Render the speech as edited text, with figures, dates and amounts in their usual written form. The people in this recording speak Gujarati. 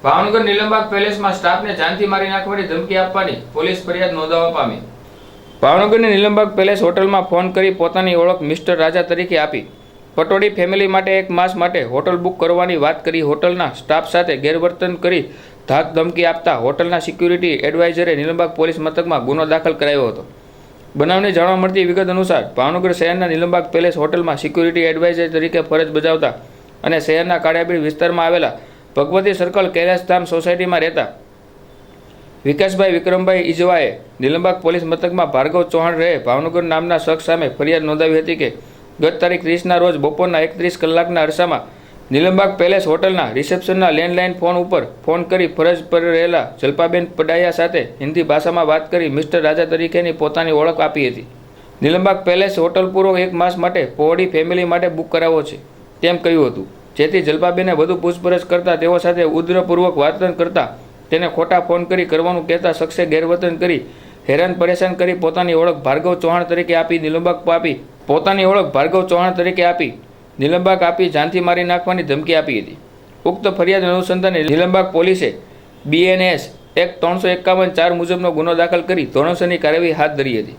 ભાવનગર નીલમબાગ પેલેસમાં સ્ટાફને જાનથી મારી નાખવાની ધમકી આપવાની પોલીસ ફરિયાદ નોંધાવવા પામી। ભાવનગરની નીલમબાગ પેલેસ હોટલમાં ફોન કરી પોતાની ઓળખ મિસ્ટર રાજા તરીકે આપી પટોળી ફેમિલી માટે 1 માસ માટે હોટલ બુક કરવાની વાત કરી હોટલના સ્ટાફ સાથે ગેરવર્તન કરી ધાક ધમકી આપતા હોટલના સિક્યુરિટી એડવાઇઝરે નીલમબાગ પોલીસ મથકમાં ગુનો દાખલ કરાયો હતો। બનાવની જાણવા મળતી વિગત અનુસાર ભાવનગર શહેરના નીલમબાગ પેલેસ હોટલમાં સિક્યુરિટી એડવાઇઝર તરીકે ફરજ બજાવતા અને શહેરના કાળિયાબીડ વિસ્તારમાં આવેલા ભગવતી સર્કલ કૈલાસધામ સોસાયટીમાં રહેતા વિકાસભાઈ વિક્રમભાઈ ઇજવાએ નીલમબાગ પોલીસ મથકમાં ભાર્ગવ ચૌહાણ રહે ભાવનગર નામના શખ્સ સામે ફરિયાદ નોંધાવી હતી કે ગત તારીખ 30ના રોજ બપોરના 31 કલાકના અરસામાં નીલમબાગ પેલેસ હોટલના રિસેપ્શનના લેન્ડલાઇન ફોન ઉપર ફોન કરી ફરજ પર રહેલા જલ્પાબેન પડાયા સાથે હિન્દી ભાષામાં વાત કરી મિસ્ટર રાજા તરીકેની પોતાની ઓળખ આપી હતી। નીલમબાગ પેલેસ હોટલ પૂરો 1 માસ માટે પહોળી ફેમિલી માટે બુક કરાવો છે તેમ કહ્યું હતું, જેથી જલ્પાબેને વધુ પૂછપરછ કરતા તેઓ સાથે ઉદ્રપૂર્વક વર્તન કરતા તેને ખોટા ફોન કરી કરવાનું કહેતા શખ્સે ગેરવર્તન કરી હેરાન પરેશાન કરી પોતાની ઓળખ ભાર્ગવ ચૌહાણ તરીકે આપી નીલમબાગ આપી જાનથી મારી નાખવાની ધમકી આપી હતી। ઉક્ત ફરિયાદ અનુસંધાને નીલમબાગ પોલીસે BNS એક્ટ 351(4) મુજબનો ગુનો દાખલ કરી ધોરણસરની કાર્યવાહી હાથ ધરી હતી।